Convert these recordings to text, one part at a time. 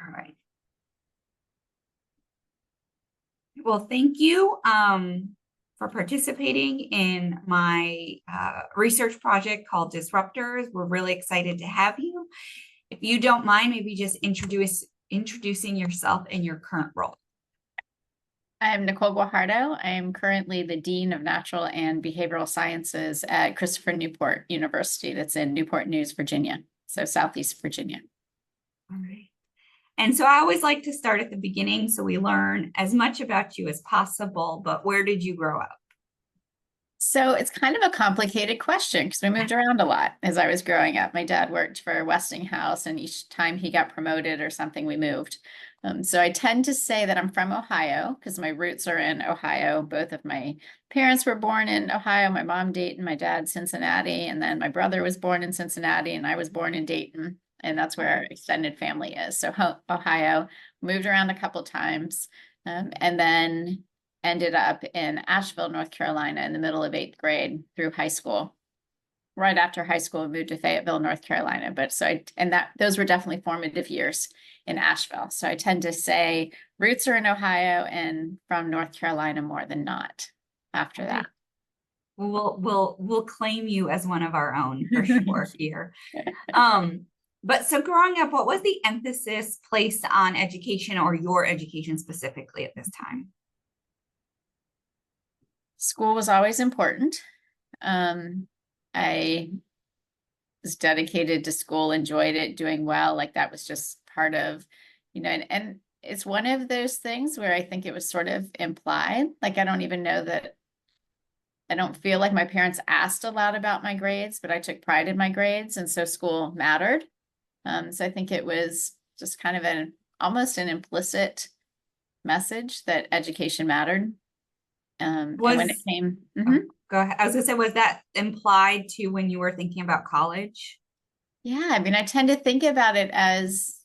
All right. Well, thank you for participating in my research project called Disruptors. We're really excited to have you. If you don't mind, maybe just introducing yourself in your current role. I'm Nicole Guajardo. I am currently the Dean of Natural and Behavioral Sciences at Christopher Newport University. That's in Newport News, Virginia, so Southeast Virginia. All right. And so I always like to start at the beginning so we learn as much about you as possible, but where did you grow up? So it's kind of a complicated question because we moved around a lot as I was growing up. My dad worked for Westinghouse, and each time he got promoted or something, we moved. So I tend to say that I'm from Ohio because my roots are in Ohio. Both of my parents were born in Ohio, my mom Dayton, my dad Cincinnati, and then my brother was born in Cincinnati, and I was born in Dayton, and that's where our extended family is. So Ohio, moved around a couple times, and then ended up in Asheville, North Carolina in the middle of 8th grade through high school. Right after high school, I moved to Fayetteville, North Carolina. But so those were definitely formative years in Asheville. So I tend to say roots are in Ohio and from North Carolina more than not after that. We'll claim you as one of our own for sure here. But so growing up, what was the emphasis placed on education or your education specifically at this time? School was always important. I was dedicated to school, enjoyed it, doing well. Like that was just part of, and it's one of those things where I think it was sort of implied. Like I don't even know that, I don't feel like my parents asked a lot about my grades, but I took pride in my grades. And so school mattered. So I think it was just kind of almost an implicit message that education mattered. And when it came, go ahead. I was gonna say, was that implied to when you were thinking about college? Yeah, I mean, I tend to think about it as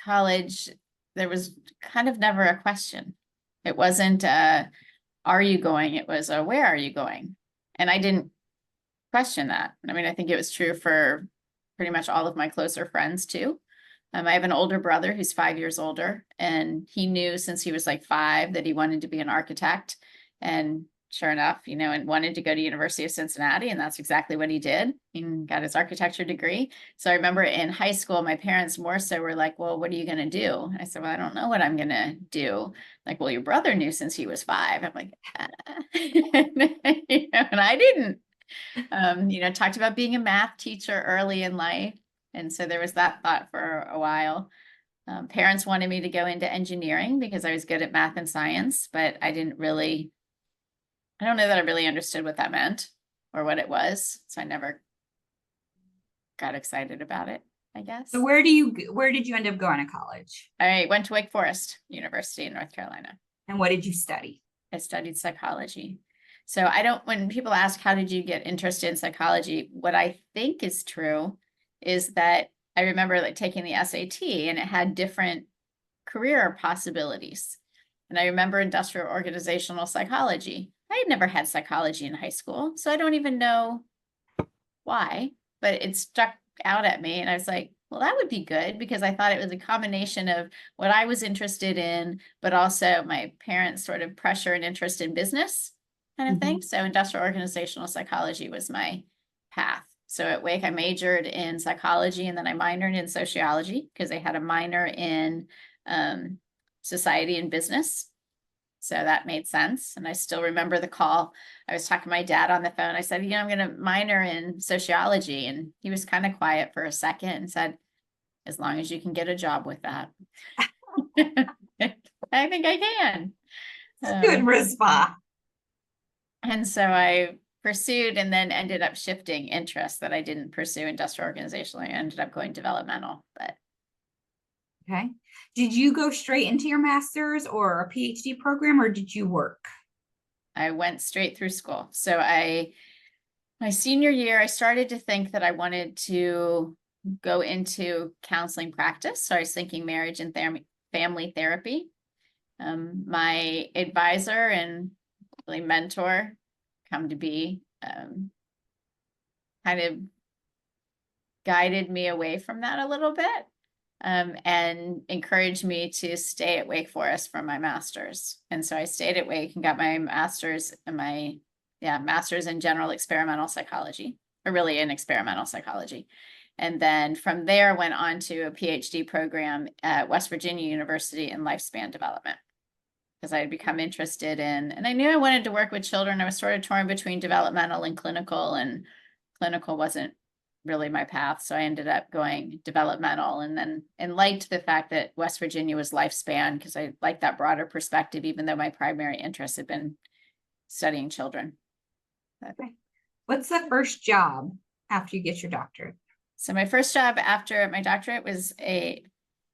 college. There was kind of never a question. It wasn't, are you going? It was, where are you going? And I didn't question that. I mean, I think it was true for pretty much all of my closer friends too. I have an older brother who's 5 years older, and he knew since he was like 5 that he wanted to be an architect. And sure enough, and wanted to go to University of Cincinnati, and that's exactly what he did. He got his architecture degree. So I remember in high school, my parents more so were like, well, what are you going to do? I said, well, I don't know what I'm going to do. Like, well, your brother knew since he was 5. I'm like, and I didn't. Talked about being a math teacher early in life. And so there was that thought for a while. Parents wanted me to go into engineering because I was good at math and science, but I don't know that I really understood what that meant or what it was. So I never got excited about it, I guess. So where did you end up going to college? I went to Wake Forest University in North Carolina. And what did you study? I studied psychology. So when people ask, how did you get interested in psychology? What I think is true is that I remember like taking the SAT, and it had different career possibilities. And I remember industrial organizational psychology. I had never had psychology in high school, so I don't even know why, but it struck out at me. And I was like, well, that would be good, because I thought it was a combination of what I was interested in, but also my parents' sort of pressure and interest in business kind of thing. So industrial organizational psychology was my path. So at Wake, I majored in psychology, and then I minored in sociology because I had a minor in society and business. So that made sense. And I still remember the call. I was talking to my dad on the phone. I said, I'm going to minor in sociology. And he was kind of quiet for a second and said, as long as you can get a job with that. I think I can. Good response. And so I pursued and then ended up shifting interests that I didn't pursue industrial organizational. I ended up going developmental. But okay. Did you go straight into your master's or a PhD program, or did you work? I went straight through school. So my senior year, I started to think that I wanted to go into counseling practice. So I was thinking marriage and family therapy. My advisor and really mentor come to be kind of guided me away from that a little bit. and encouraged me to stay at Wake Forest for my master's. And so I stayed at Wake and got my master's and master's in general experimental psychology, or really in experimental psychology. And then from there went on to a PhD program at West Virginia University in lifespan development, because I had become interested in, and I knew I wanted to work with children. I was sort of torn between developmental and clinical wasn't really my path. So I ended up going developmental, and liked the fact that West Virginia was lifespan, because I liked that broader perspective, even though my primary interest had been studying children. Okay. What's the first job after you get your doctorate? So my first job after my doctorate was a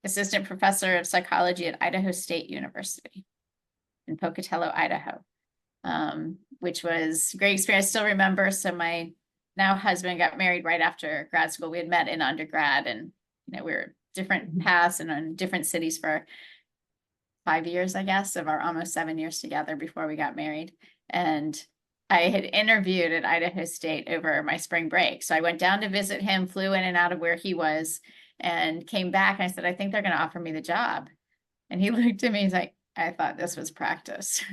assistant professor of psychology at Idaho State University in Pocatello, Idaho, which was a great experience. I still remember. So my now husband got married right after grad school. We had met in undergrad, and we were different paths and in different cities for 5 years, I guess, of our almost 7 years together before we got married. And I had interviewed at Idaho State over my spring break. So I went down to visit him, flew in and out of where he was, and came back. And I said, I think they're going to offer me the job. And he looked at me, he's like, I thought this was practice.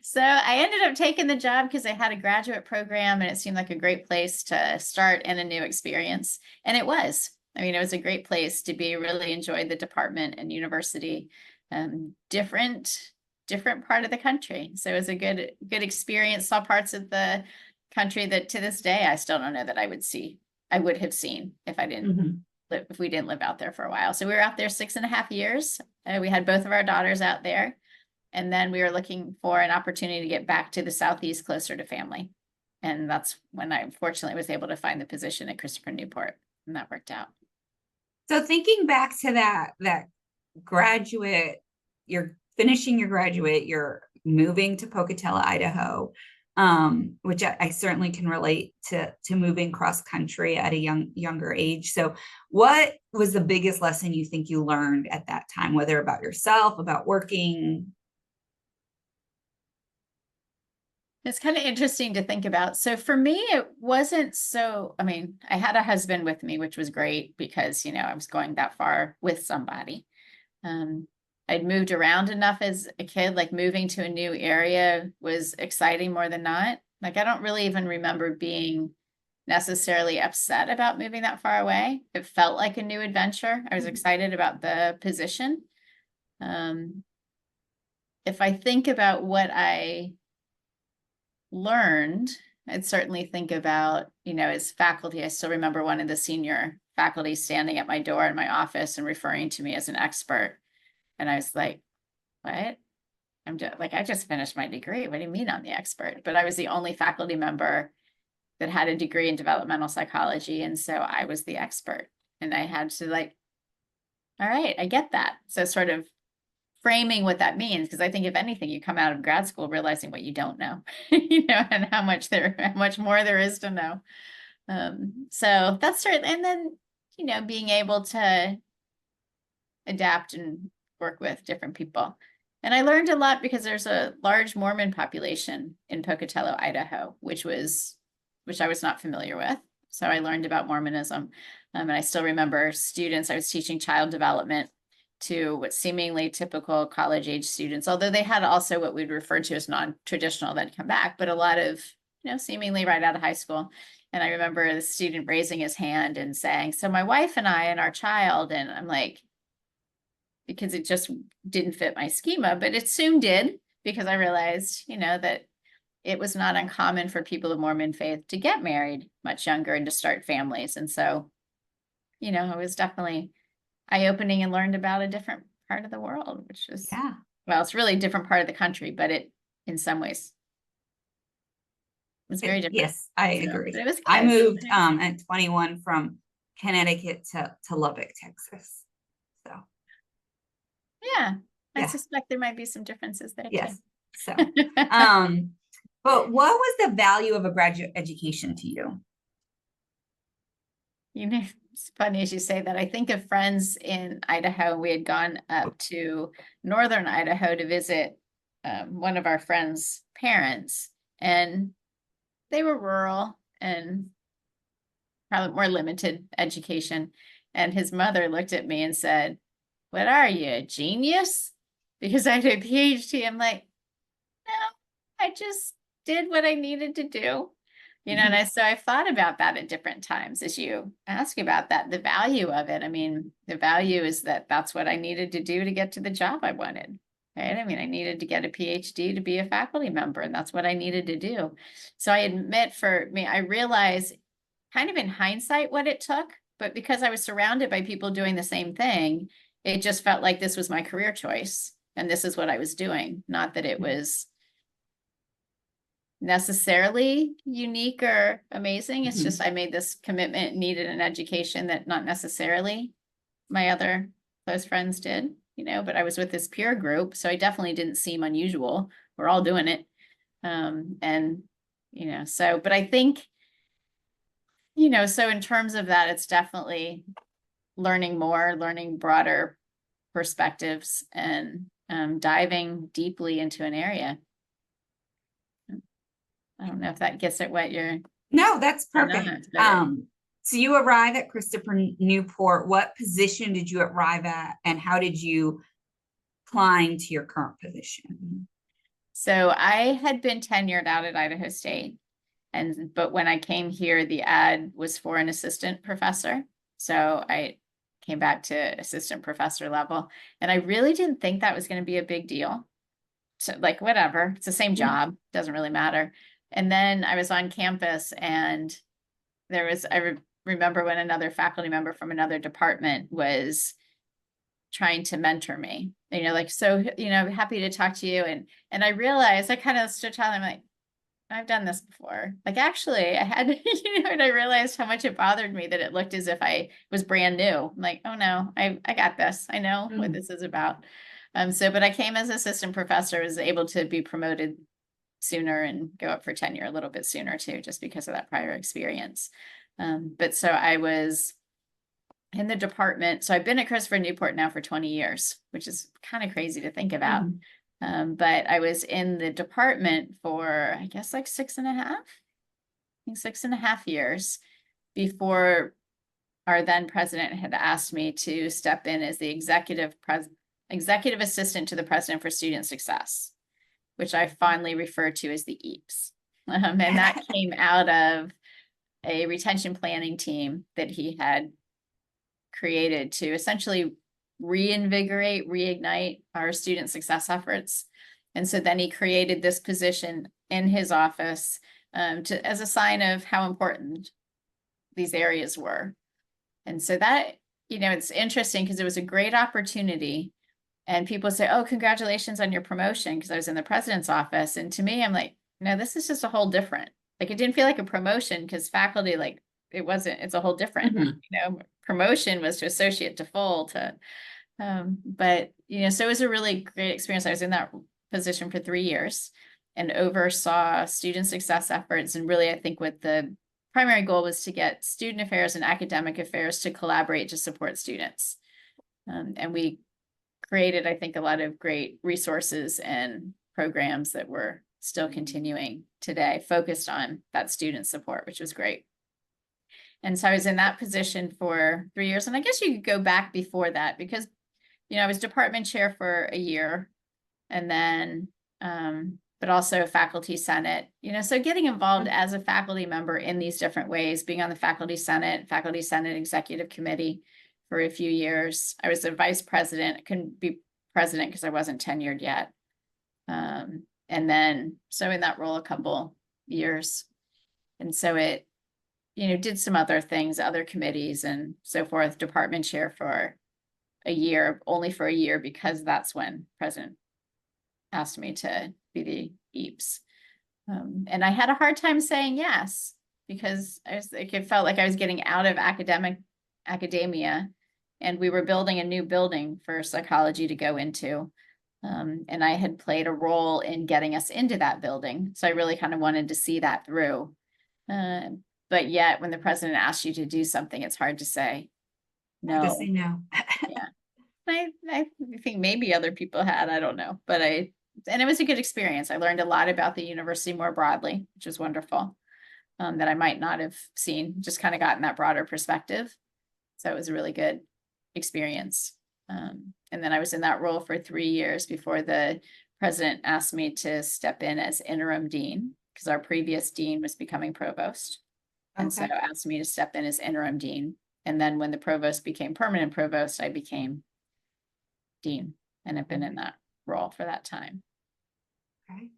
So I ended up taking the job because I had a graduate program and it seemed like a great place to start and a new experience. And it was. I mean, it was a great place to be. Really enjoyed the department and university. Different part of the country. So it was a good experience. Saw parts of the country that to this day I still don't know that I would have seen if I didn't if we didn't live out there for a while. So we were out there 6.5 years. We had both of our daughters out there. And then we were looking for an opportunity to get back to the Southeast, closer to family. And that's when I fortunately was able to find the position at Christopher Newport, and that worked out. So thinking back to that graduate, you're finishing your graduate, you're moving to Pocatello, Idaho, which I certainly can relate to moving cross country at a younger age. So what was the biggest lesson you think you learned at that time, whether about yourself, about working? It's kind of interesting to think about. So for me, it wasn't so, I mean, I had a husband with me, which was great because, I was going that far with somebody. I'd moved around enough as a kid, like moving to a new area was exciting more than not. Like, I don't really even remember being necessarily upset about moving that far away. It felt like a new adventure. I was excited about the position. If I think about what I learned, I'd certainly think about, as faculty, I still remember one of the senior faculty standing at my door in my office and referring to me as an expert. And I was like, what? I just finished my degree. What do you mean I'm the expert? But I was the only faculty member that had a degree in developmental psychology. And so I was the expert, and I had to all right, I get that. So sort of framing what that means, because I think if anything, you come out of grad school realizing what you don't know, and how much more there is to know. So that's certainly, and then, being able to adapt and work with different people. And I learned a lot because there's a large Mormon population in Pocatello, Idaho, which I was not familiar with. So I learned about Mormonism. And I still remember students, I was teaching child development to what seemingly typical college age students, although they had also what we'd refer to as non-traditional that come back, but a lot of, seemingly right out of high school. And I remember the student raising his hand and saying, so my wife and I and our child, and I'm like, because it just didn't fit my schema, but it soon did, because I realized, that it was not uncommon for people of Mormon faith to get married much younger and to start families. And so, it was definitely eye-opening, and learned about a different part of the world, which is, well, it's really a different part of the country, but it, in some ways, was very different. Yes, I agree. But it was good. I moved at 21 from Connecticut to Lubbock, Texas. So yeah, I suspect there might be some differences there. Yes. Too. So, but what was the value of a graduate education to you? It's funny as you say that. I think of friends in Idaho. We had gone up to northern Idaho to visit one of our friends' parents, and they were rural and probably more limited education. And his mother looked at me and said, "What are you, a genius?" Because I had a PhD. I'm like, no, I just did what I needed to do. You know, and so I've thought about that at different times as you ask about that, the value of it. I mean, the value is that that's what I needed to do to get to the job I wanted, right? I mean, I needed to get a PhD to be a faculty member, and that's what I needed to do. So I admit for me, I realize kind of in hindsight what it took, but because I was surrounded by people doing the same thing, it just felt like this was my career choice and this is what I was doing, not that it was necessarily unique or amazing. It's just I made this commitment, needed an education that not necessarily my other close friends did, you know, but I was with this peer group, so I definitely didn't seem unusual. We're all doing it. And, you know, so, but I think, you know, so in terms of that, it's definitely learning more, learning broader perspectives, and diving deeply into an area. I don't know if that gets at what you're. No, that's Or not, perfect. but So you arrive at Christopher Newport. What position did you arrive at, and how did you climb to your current position? so I had been tenured out at Idaho State, but when I came here, the ad was for an assistant professor. So I came back to assistant professor level, and I really didn't think that was going to be a big deal. So like, whatever, it's the same job, doesn't really matter. And then I was on campus, and there was, remember when another faculty member from another department was trying to mentor me, you know, like, so, you know, happy to talk to you. And I realized, I kind of stood tall, I'm like, I've done this before. Like, actually, I had, you know, and I realized how much it bothered me that it looked as if I was brand new. I'm like, oh no, I got this. I know what this is about. So, but I came as assistant professor, was able to be promoted sooner and go up for tenure a little bit sooner too, just because of that prior experience. But so I was in the department. So I've been at Christopher Newport now for 20 years, which is kind of crazy to think about. But I was in the department for, I guess, like 6.5 years before our then president had asked me to step in as the executive assistant to the president for student success, which I fondly refer to as the EAPS. And that came out of a retention planning team that he had created to essentially reinvigorate, reignite our student success efforts. And so then he created this position in his office as a sign of how important these areas were. And so that, you know, it's interesting because it was a great opportunity. And people say, oh, congratulations on your promotion, because I was in the president's office. And to me, I'm like, no, this is just a whole different, like, it didn't feel like a promotion because faculty, like, it wasn't, it's a whole different, you know, promotion was to associate to full to, but, you know, so it was a really great experience. I was in that position for 3 years and oversaw student success efforts. And really, I think what the primary goal was to get student affairs and academic affairs to collaborate to support students. And we created, I think, a lot of great resources and programs that we're still continuing today, focused on that student support, which was great. And so I was in that position for 3 years. And I guess you could go back before that because, you know, I was department chair for a year and then, but also faculty senate, you know, so getting involved as a faculty member in these different ways, being on the faculty senate executive committee for a few years. I was the vice president. I couldn't be president because I wasn't tenured yet. And then, so in that role a couple years. And so it, you know, did some other things, other committees and so forth, department chair for a year, only for a year, because that's when President asked me to be the EAPS. And I had a hard time saying yes, because I was like, it felt like I was getting out of academia, and we were building a new building for psychology to go into. And I had played a role in getting us into that building. So I really kind of wanted to see that through. But yet when the president asks you to do something, it's hard to say no. To say no. Yeah. I think maybe other people had, I don't know, but and it was a good experience. I learned a lot about the university more broadly, which was wonderful, that I might not have seen, just kind of gotten that broader perspective. So it was a really good experience. And then I was in that role for 3 years before the president asked me to step in as interim dean, because our previous dean was becoming provost. And so Okay. asked me to step in as interim dean. And then when the provost became permanent provost, I became dean and have been in that role for that time, Okay.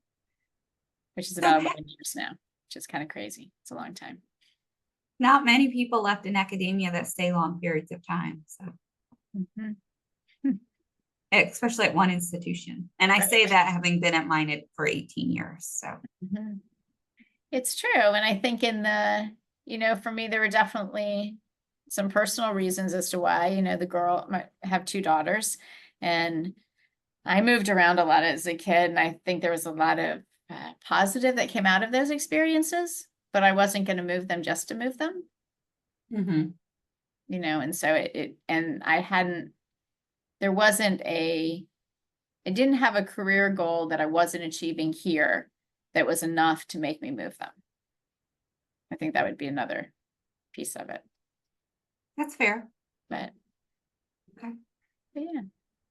which is So about 11 years now, which is kind of crazy. It's a long time. not many people left in academia that stay long periods of time. So Mhm. especially at one institution. And I Right. say that having been at mine for 18 years. So Mhm. It's true. And I think in the, for me, there were definitely some personal reasons as to why, I have 2 daughters, and I moved around a lot as a kid. And I think there was a lot of positive that came out of those experiences, but I wasn't going to move them just to move them, mhm. and so and there wasn't I didn't have a career goal that I wasn't achieving here that was enough to make me move them. I think that would be another piece of it. That's fair. But, Okay. but yeah,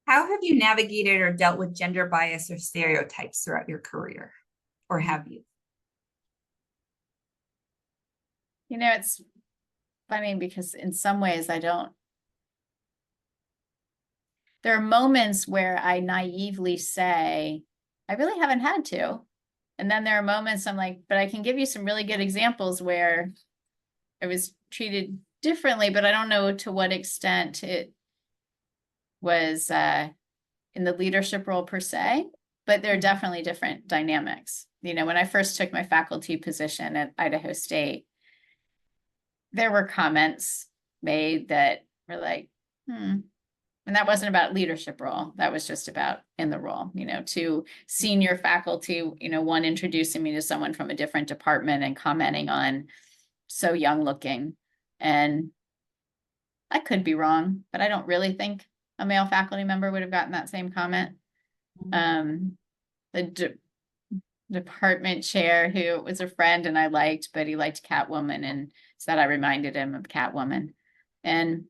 How have you navigated or dealt with gender bias or stereotypes throughout your career? Or have you? it's funny because in some ways there are moments where I naively say, I really haven't had to. And then there are moments I'm like, but I can give you some really good examples where I was treated differently, but I don't know to what extent it was in the leadership role per se, but there are definitely different dynamics. When I first took my faculty position at Idaho State, there were comments made that were like, and that wasn't about leadership role. That was just about in the role, to senior faculty, one introducing me to someone from a different department and commenting on so young looking. And I could be wrong, but I don't really think a male faculty member would have gotten that same comment. The department chair, who was a friend and I liked, but he liked Catwoman and said I reminded him of Catwoman. And,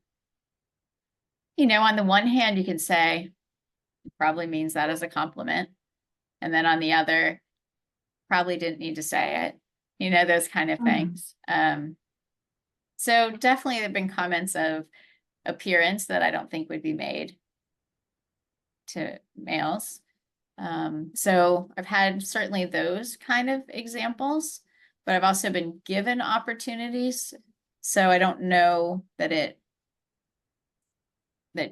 on the one hand, you can say it probably means that as a compliment. And then on the other, probably didn't need to say it, those kind of things. So definitely there have been comments of appearance that I don't think would be made to males. So I've had certainly those kind of examples, but I've also been given opportunities. So I don't know that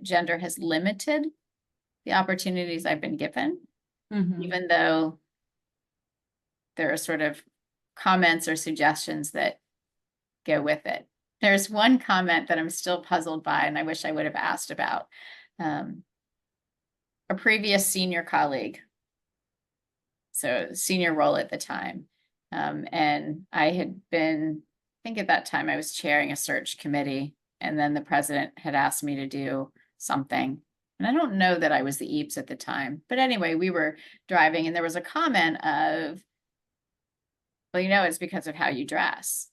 gender has limited the opportunities I've been given, even though there are sort of comments or suggestions that go with it. There's one comment that I'm still puzzled by, and I wish I would have asked about. A previous senior colleague, so senior role at the time. And I had been, I think at that time I was chairing a search committee, and then the president had asked me to do something. And I don't know that I was the EAPS at the time, but anyway, we were driving and there was a comment of, well, it's because of how you dress.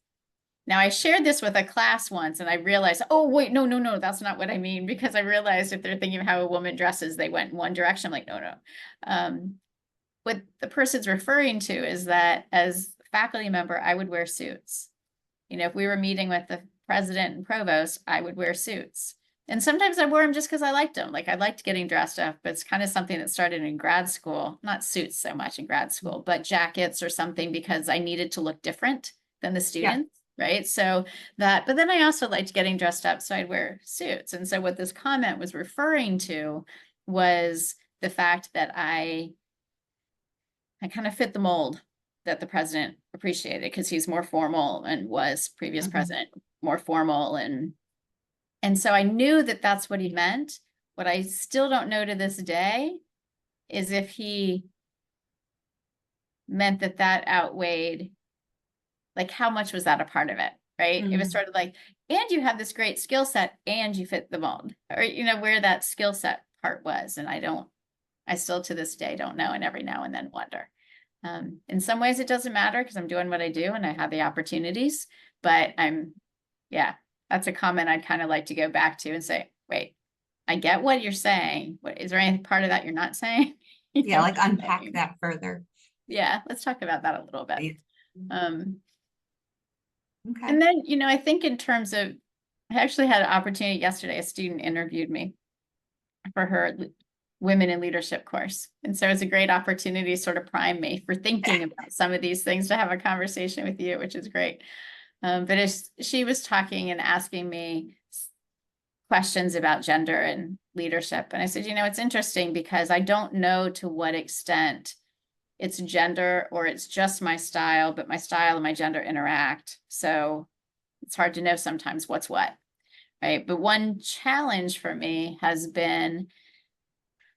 Now I shared this with a class once and I realized, oh, wait, no, that's not what I mean, because I realized if they're thinking of how a woman dresses, they went in one direction. I'm like, no. What the person's referring to is that as a faculty member, I would wear suits. If we were meeting with the president and provost, I would wear suits. And sometimes I wore them just because I liked them. Like I liked getting dressed up, but it's kind of something that started in grad school, not suits so much in grad school, but jackets or something, because I needed to look different than the students. Yeah. Right. So but then I also liked getting dressed up. So I'd wear suits. And so what this comment was referring to was the fact that I kind of fit the mold that the president appreciated, because he's more formal and was previous president more formal. And so I knew that that's what he meant. What I still don't know to this day is if he meant that outweighed, like how much was that a part of it, right? It was sort of like, and you have this great skill set and you fit the mold, or, where that skill set part was. And I still to this day don't know, and every now and then wonder. In some ways it doesn't matter because I'm doing what I do and I have the opportunities, but I that's a comment I'd kind of like to go back to and say, wait, I get what you're saying. What is there any part of that you're not saying? You Yeah, know, like unpack that further. yeah, let's talk about that a little bit. Right. Okay. And then, I think in terms of, I actually had an opportunity yesterday, a student interviewed me for her Women in Leadership course. And so it's a great opportunity to sort of prime me for thinking about some of these things, to have a conversation with you, which is great. But as she was talking and asking me questions about gender and leadership, and I said, it's interesting because I don't know to what extent it's gender or it's just my style, but my style and my gender interact. So it's hard to know sometimes what's what, right? But one challenge for me has been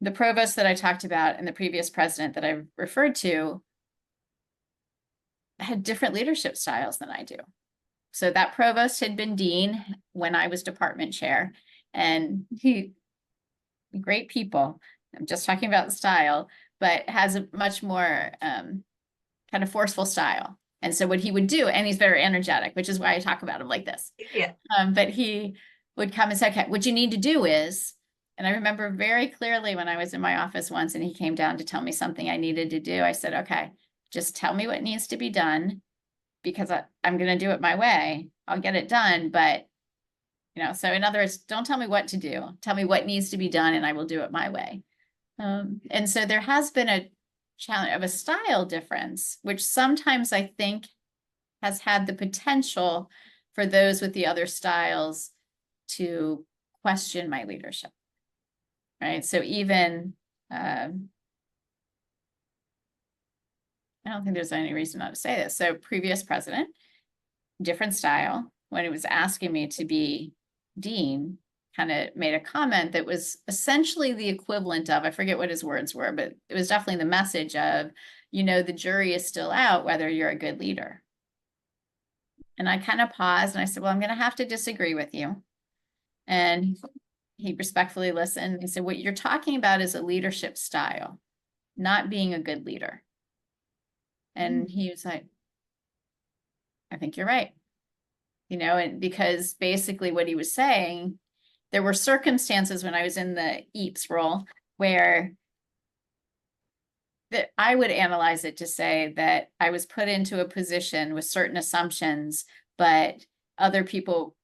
the provost that I talked about and the previous president that I referred to had different leadership styles than I do. So that provost had been dean when I was department chair, and great people. I'm just talking about the style, but has a much more kind of forceful style. And so what he would do, and he's very energetic, which is why I talk about him like this. Yeah. But he would come and say, okay, what you need to do is, and I remember very clearly when I was in my office once and he came down to tell me something I needed to do. I said, okay, just tell me what needs to be done because I'm going to do it my way. I'll get it done. But, so in other words, don't tell me what to do. Tell me what needs to be done and I will do it my way. And so there has been a challenge of a style difference, which sometimes I think has had the potential for those with the other styles to question my leadership. Right. So even, I don't think there's any reason not to say this. So previous president, different style, when he was asking me to be dean, kind of made a comment that was essentially the equivalent of, I forget what his words were, but it was definitely the message of, the jury is still out whether you're a good leader. And I kind of paused and I said, well, I'm going to have to disagree with you. And he respectfully listened. He said, what you're talking about is a leadership style, not being a good leader. And he was like, I think you're right. And because basically what he was saying, there were circumstances when I was in the EAPS role where that I would analyze it to say that I was put into a position with certain assumptions, but other people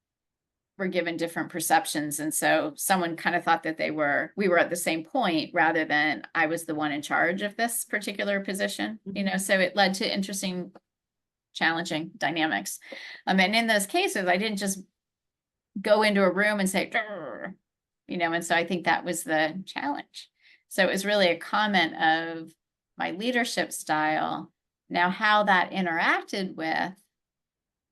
were given different perceptions. And so someone kind of thought that we were at the same point rather than I was the one in charge of this particular position, so it led to interesting, challenging dynamics. And in those cases, I didn't just go into a room and say, and so I think that was the challenge. So it was really a comment of my leadership style. Now, how that interacted with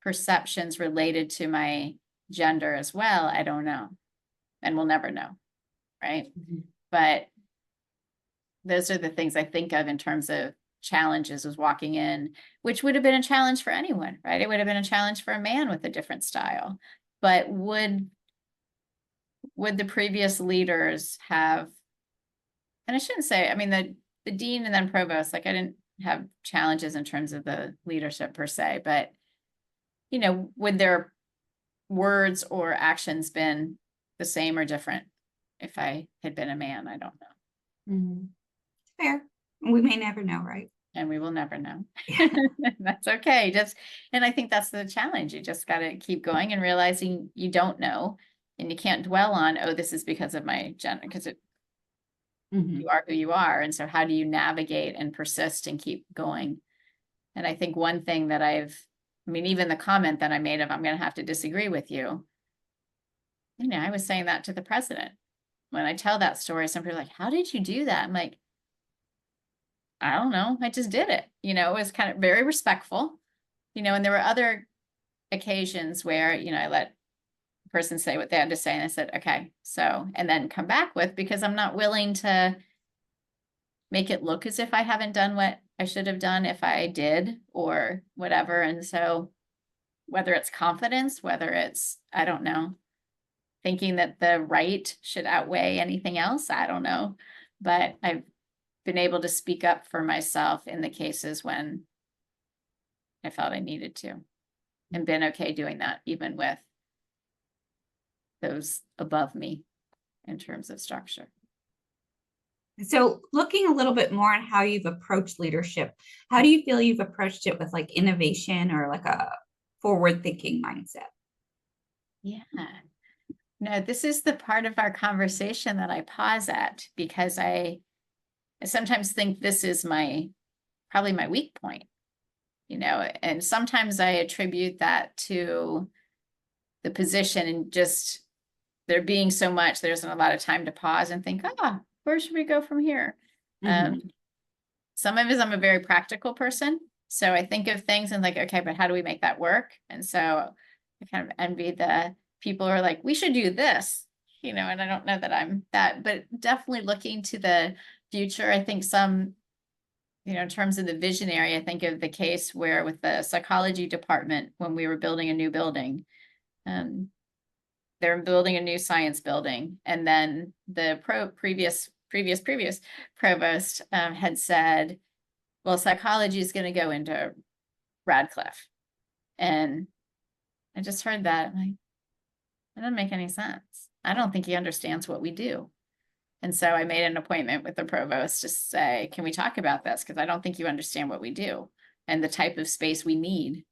perceptions related to my gender as well, I don't know, and we'll never know, right? But those are the things I think of in terms of challenges was walking in, which would have been a challenge for anyone, right? It would have been a challenge for a man with a different style. But would the previous leaders have, and I shouldn't say, the dean and then provost, like I didn't have challenges in terms of the leadership per se, but, would their words or actions been the same or different if I had been a man? I don't know. Fair. We may never know, right? And we will never know. Yeah. That's okay. And I think that's the challenge. You just got to keep going and realizing you don't know, and you can't dwell on, oh, this is because of my gender, because you are who you are. And so how do you navigate and persist and keep going? And I think one thing that even the comment that I made of, I'm going to have to disagree with you. I was saying that to the president. When I tell that story, some people are like, how did you do that? I'm like, I don't know. I just did it. It was kind of very respectful, and there were other occasions where, I let the person say what they had to say. And I said, okay, so, and then come back with, because I'm not willing to make it look as if I haven't done what I should have done if I did or whatever. And so whether it's confidence, whether it's, I don't know, thinking that the right should outweigh anything else, I don't know. But I've been able to speak up for myself in the cases when I felt I needed to, and been okay doing that, even with those above me in terms of structure. So looking a little bit more on how you've approached leadership, how do you feel you've approached it with like innovation or like a forward thinking mindset? Yeah. No, this is the part of our conversation that I pause at, because I sometimes think this is probably my weak point, and sometimes I attribute that to the position and just there being so much, there isn't a lot of time to pause and think, where should we go from here? Some of it is I'm a very practical person. So I think of things and like, okay, but how do we make that work? And so I kind of envy the people who are like, we should do this, and I don't know that I'm that, but definitely looking to the future. I think in terms of the visionary, I think of the case where with the psychology department, when we were building a new building, they're building a new science building. And then the previous provost had said, well, psychology is going to go into Radcliffe. And I just heard that. I'm like, that doesn't make any sense. I don't think he understands what we do. And so I made an appointment with the provost to say, can we talk about this? Because I don't think you understand what we do and the type of space we need.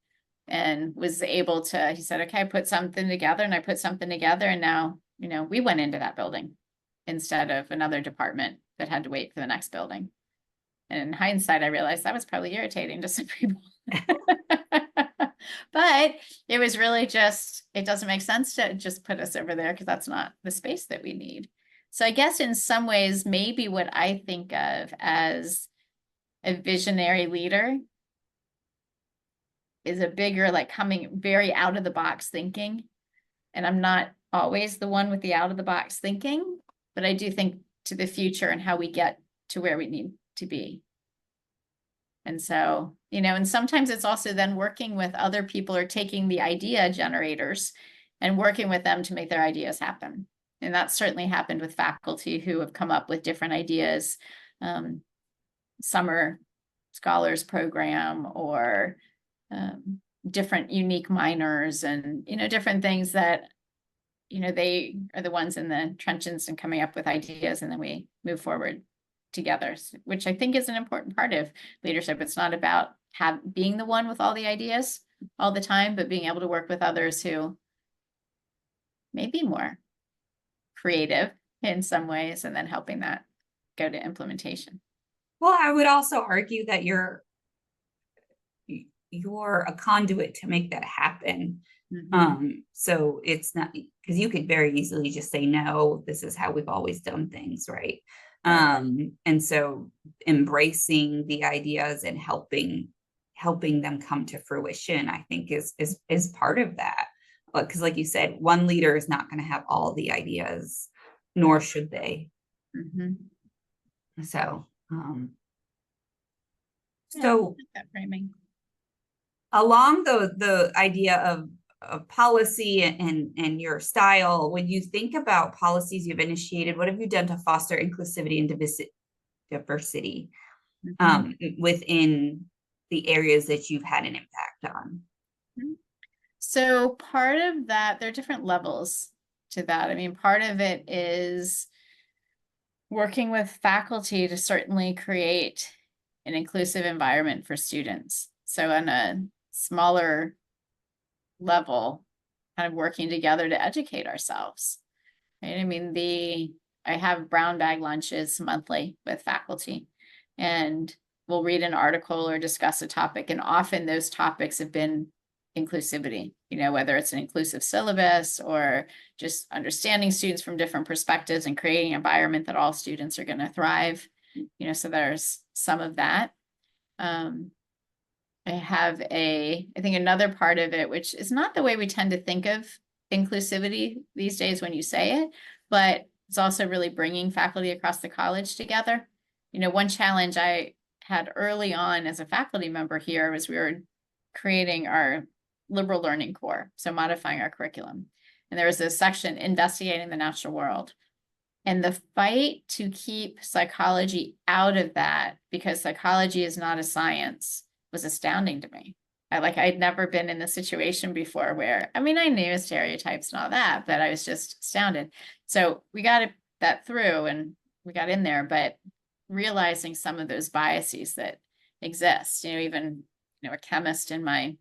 And was able to, he said, okay, I put something together, and I put something together. And now, we went into that building instead of another department that had to wait for the next building. And in hindsight, I realized that was probably irritating to some people. But it was really just, it doesn't make sense to just put us over there because that's not the space that we need. So I guess in some ways, maybe what I think of as a visionary leader is a bigger, like coming very out of the box thinking. And I'm not always the one with the out of the box thinking, but I do think to the future and how we get to where we need to be. And so, and sometimes it's also then working with other people or taking the idea generators and working with them to make their ideas happen. And that's certainly happened with faculty who have come up with different ideas, summer scholars program or different unique minors and, different things that, they are the ones in the trenches and coming up with ideas, and then we move forward together, which I think is an important part of leadership. It's not about being the one with all the ideas all the time, but being able to work with others who may be more creative in some ways, and then helping that go to implementation. Well, I would also argue that you're a conduit to make that happen. So it's not, because you could very easily just say, no, this is how we've always done things, right? And so embracing the ideas and helping them come to fruition, I think is part of that. Because like you said, one leader is not going to have all the ideas, nor should they. So, so that framing. Along the idea of policy and your style, when you think about policies you've initiated, what have you done to foster inclusivity and diversity within the areas that you've had an impact on? So part of that, there are different levels to that. I mean, part of it is working with faculty to certainly create an inclusive environment for students. So on a smaller level, kind of working together to educate ourselves. Right? I mean, I have brown bag lunches monthly with faculty, and we'll read an article or discuss a topic. And often those topics have been inclusivity, whether it's an inclusive syllabus or just understanding students from different perspectives and creating an environment that all students are going to thrive. So there's some of that. I think another part of it, which is not the way we tend to think of inclusivity these days when you say it, but it's also really bringing faculty across the college together. One challenge I had early on as a faculty member here was we were creating our liberal learning core, so modifying our curriculum. And there was a section investigating the natural world. And the fight to keep psychology out of that, because psychology is not a science, was astounding to me. I'd never been in the situation before where, I mean, I knew stereotypes and all that, but I was just astounded. So we got that through and we got in there, but realizing some of those biases that exist, even, a chemist in my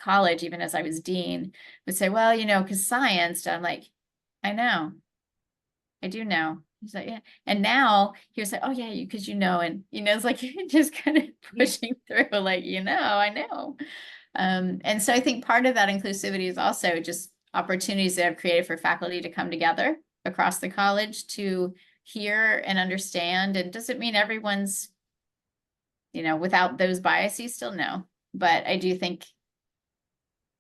college, even as I was dean, would say, well, because science, I'm like, I know, I do know. He's like, yeah. And now he was like, oh yeah, because and it's like just kind of pushing through, like, I know. And so I think part of that inclusivity is also just opportunities that have created for faculty to come together across the college to hear and understand. And doesn't mean everyone's, without those biases still no. But I do think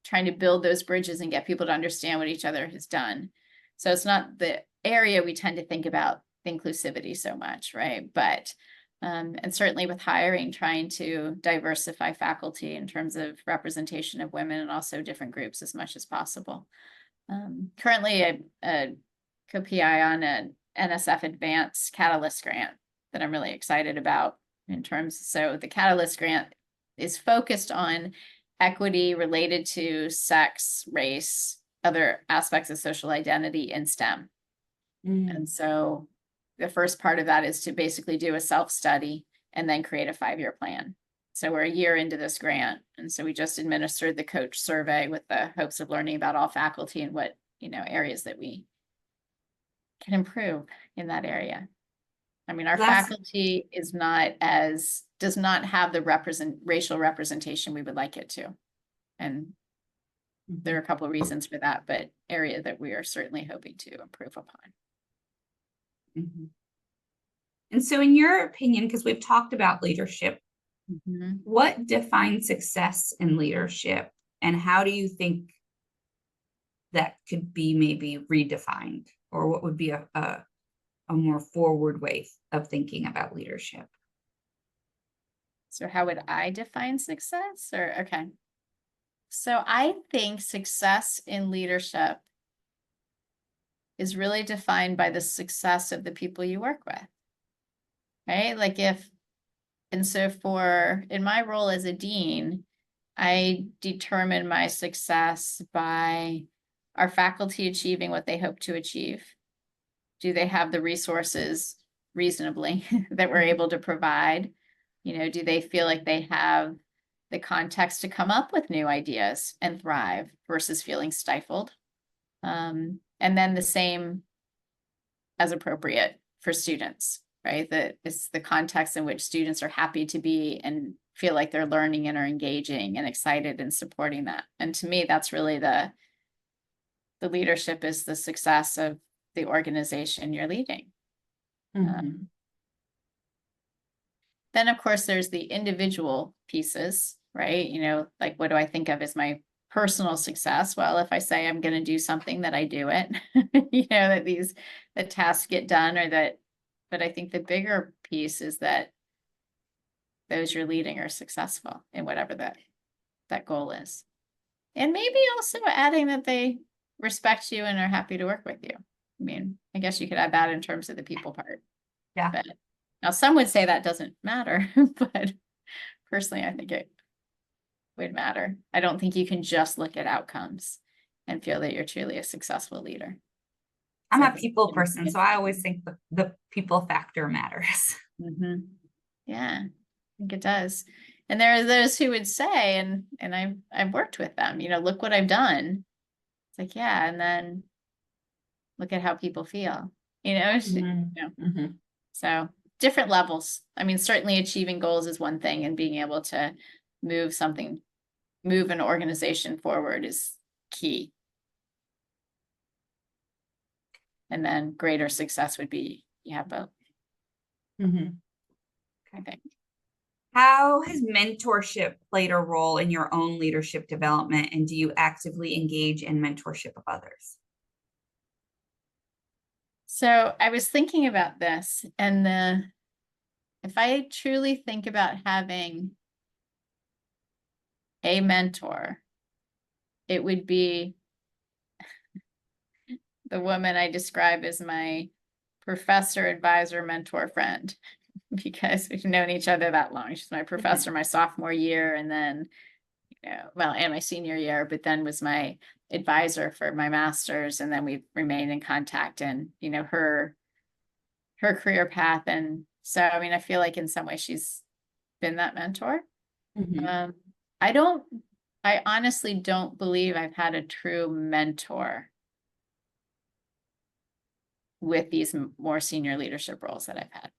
trying to build those bridges and get people to understand what each other has done. So it's not the area we tend to think about inclusivity so much, right? But and certainly with hiring, trying to diversify faculty in terms of representation of women and also different groups as much as possible. Currently, a co-PI on an NSF Advanced Catalyst grant that I'm really excited about so the Catalyst grant is focused on equity related to sex, race, other aspects of social identity in STEM. And so the first part of that is to basically do a self-study and then create a 5-year plan. So we're a year into this grant. And so we just administered the coach survey with the hopes of learning about all faculty and what, areas that we can improve in that area. I mean, our faculty does not have the racial representation we would like it to. And there are a couple of reasons for that, but area that we are certainly hoping to improve upon. And so in your opinion, because we've talked about leadership, what defines success in leadership, and how do you think that could be maybe redefined, or what would be a more forward way of thinking about leadership? So how would I define success? Okay. So I think success in leadership is really defined by the success of the people you work with, right? In my role as a dean, I determine my success by our faculty achieving what they hope to achieve. Do they have the resources reasonably that we're able to provide? Do they feel like they have the context to come up with new ideas and thrive versus feeling stifled? And then the same as appropriate for students, right? That it's the context in which students are happy to be and feel like they're learning and are engaging and excited and supporting that. And to me, that's really the leadership is the success of the organization you're leading. Then, of course, there's the individual pieces, right? Like, what do I think of as my personal success? Well, if I say I'm going to do something, that I do it, that the tasks get done, but I think the bigger piece is that those you're leading are successful in whatever that goal is. And maybe also adding that they respect you and are happy to work with you. I mean, I guess you could add that in terms of the people part. Yeah. But now some would say that doesn't matter, but personally, I think it would matter. I don't think you can just look at outcomes and feel that you're truly a successful leader. I'm a people person, so I always think the people factor matters. Yeah, I think it does. And there are those who would say, and I've worked with them, look what I've done. It's like, yeah, and then look at how people feel, So different levels. I mean, certainly achieving goals is one thing, and being able to move an organization forward is key. And then greater success would be you have both. I think. How has mentorship played a role in your own leadership development, and do you actively engage in mentorship of others? So I was thinking about this, and if I truly think about having a mentor, it would be the woman I describe as my professor, advisor, mentor, friend, because we've known each other that long. She's my professor my sophomore year, and then well, and my senior year, but then was my advisor for my master's, and then we remained in contact, and her career path. And so, I mean, I feel like in some ways she's been that mentor. Mhm. I honestly don't believe I've had a true mentor with these more senior leadership roles that I've had.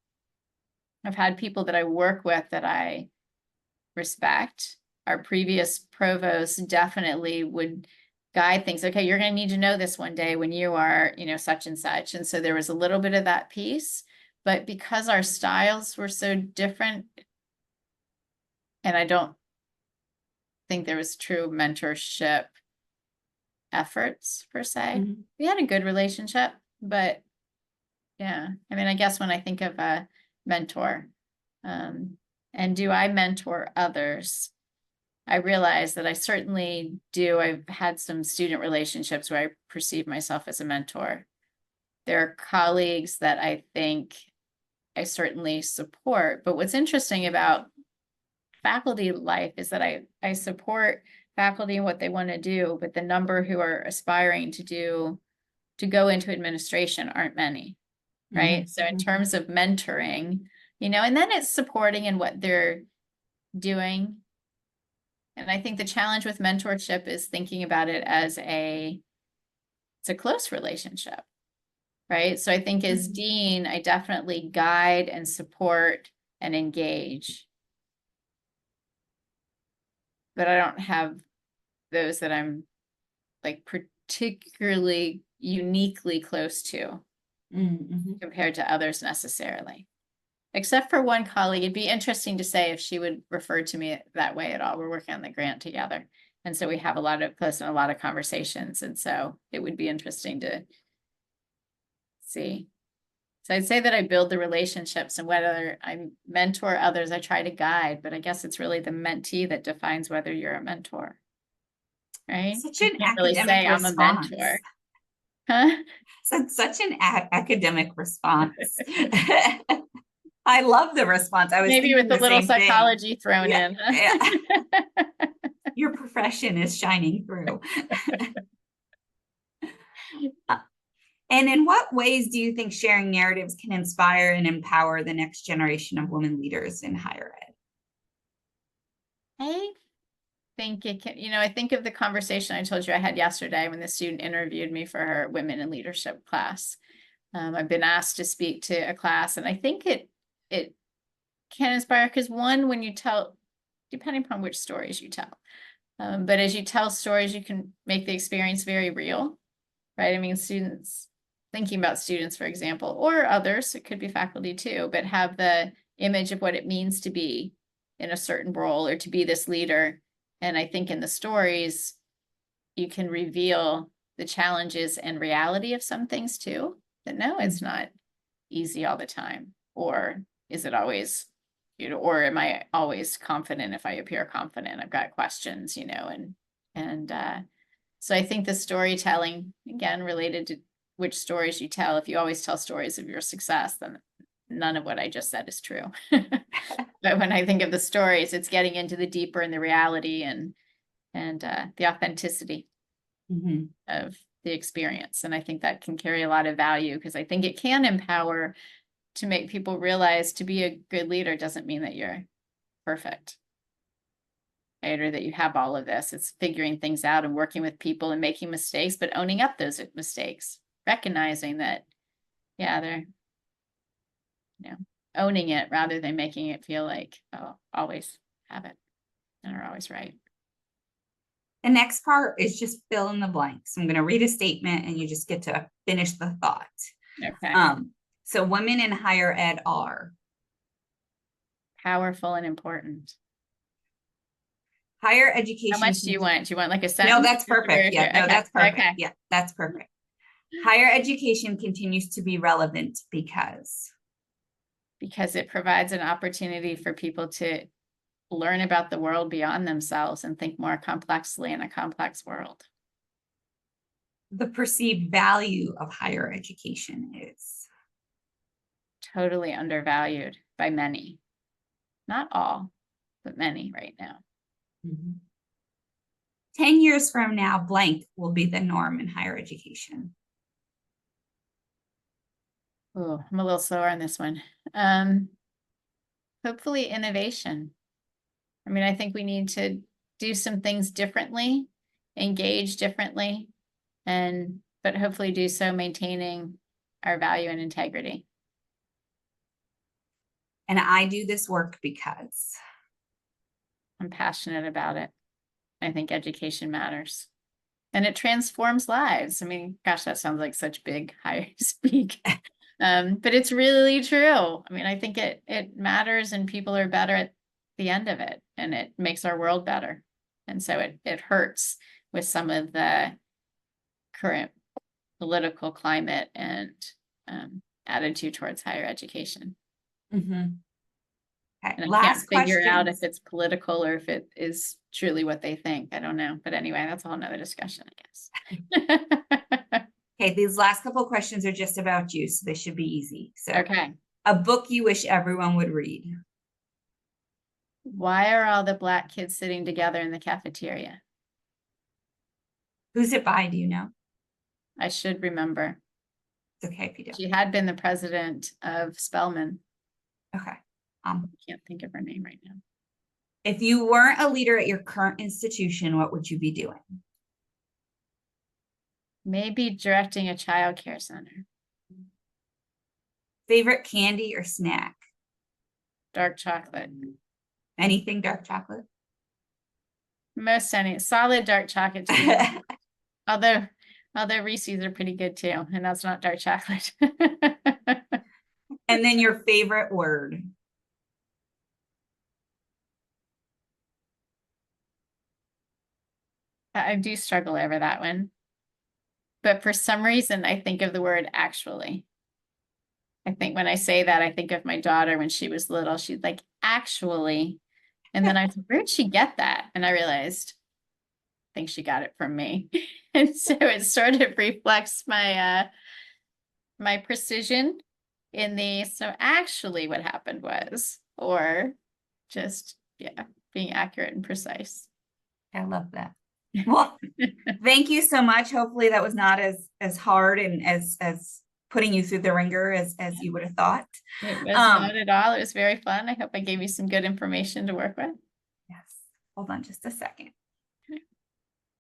I've had people that I work with that I respect. Our previous provost definitely would guide things. Okay, you're going to need to know this one day when you are, such and such. And so there was a little bit of that piece, but because our styles were so different, and I don't think there was true mentorship efforts per se. Mhm. We had a good relationship, but yeah, I mean, I guess when I think of a mentor, and do I mentor others? I realize that I certainly do. I've had some student relationships where I perceive myself as a mentor. There are colleagues that I think I certainly support. But what's interesting about faculty life is that I support faculty and what they want to do, but the number who are aspiring to go into administration aren't many, right? Mhm. So in Mhm. terms of mentoring, and then it's supporting in what they're doing. And I think the challenge with mentorship is thinking about it as it's a close relationship, right? So I think as Mhm. dean, I definitely guide and support and engage, but I don't have those that I'm like particularly uniquely close to Mhm. compared to others necessarily. Except for one colleague, it'd be interesting to say if she would refer to me that way at all. We're working on the grant together. And so we have a lot of conversations. And so it would be interesting to see. So I'd say that I build the relationships, and whether I mentor others, I try to guide, but I guess it's really the mentee that defines whether you're a mentor, right? Such I an can't really academic say I'm a response. mentor. Huh? Such an academic response. I love the response. I was Maybe thinking with a the little same thing. psychology thrown Yeah, in. yeah. Your profession is shining through. Uh, And in what ways do you think sharing narratives can inspire and empower the next generation of women leaders in higher ed? I think it can, I think of the conversation I told you I had yesterday when the student interviewed me for her women in leadership class. I've been asked to speak to a class, and I think it can inspire, because one, when you tell, depending upon which stories you tell, but as you tell stories, you can make the experience very real, right? I mean, thinking about students, for example, or others, it could be faculty too, but have the image of what it means to be in a certain role or to be this leader. And I think in the stories, you can reveal the challenges and reality of some things too, that no, it's not easy all the time. Or is it always, or am I always confident? If I appear confident, I've got questions, and so I think the storytelling, again, related to which stories you tell. If you always tell stories of your success, then none of what I just said is true. But when I think of the stories, it's getting into the deeper and the reality and the authenticity Mhm. of the experience. And I think that can carry a lot of value, because I think it can empower to make people realize to be a good leader doesn't mean that you're perfect, right? Or that you have all of this. It's figuring things out and working with people and making mistakes, but owning up those mistakes, recognizing that, yeah, they're, owning it rather than making it feel like, oh, always have it and are always right. The next part is just fill in the blanks. I'm going to read a statement and you just get to finish the thought. Okay. So women in higher ed are Powerful and important. higher How education. much do you want? Do you want like a No, sentence? that's perfect. Yeah, no, Okay. that's perfect. Okay. Yeah, that's perfect. Higher education continues to be relevant Because it provides an opportunity for people to learn about the world beyond themselves and think more complexly in a complex world. the perceived value of higher education is Totally undervalued by many, not all, but many right now. Mhm. 10 years from now, blank will be the norm in higher education? Oh, I'm a little slower on this one. Hopefully innovation. I mean, I think we need to do some things differently, engage differently, but hopefully do so maintaining our value and integrity. And I do this work because. I'm passionate about it. I think education matters. And it transforms lives. I mean, gosh, that sounds like such big, high speak. But it's really true. I mean, I think it matters and people are better at the end of it, and it makes our world better. And so it hurts with some of the current political climate and attitude towards higher education. Mhm. Okay, And I last can't figure out if question. it's political or if it is truly what they think. I don't know. But anyway, that's a whole nother discussion, I guess. Okay, these last couple of questions are just about you, so they should be easy. So, Okay. a book you wish everyone would read. Why are all the Black kids sitting together in the cafeteria? Who's it by? Do you know? I should remember. It's okay if you don't. She had been the president of Spelman. Okay. I can't think of her name right now. If you weren't a leader at your current institution, what would you be doing? Maybe directing a child care center. Favorite candy or snack? Dark chocolate. Anything dark chocolate? Most any solid dark chocolate. although Reese's are pretty good too, and that's not dark chocolate. And then your favorite word? I do struggle over that one. But for some reason, I think of the word actually. I think when I say that, I think of my daughter when she was little. She's like, actually. And then I was like, where'd she get that? And I realized, I think she got it from me. And so it sort of reflects my my precision in the, so actually what happened was, or just, yeah, being accurate and precise. I love that. Well, thank you so much. Hopefully that was not as hard and as putting you through the ringer as you would have thought. It was not at all. It was very fun. I hope I gave you some good information to work with. Yes. Hold on just a second.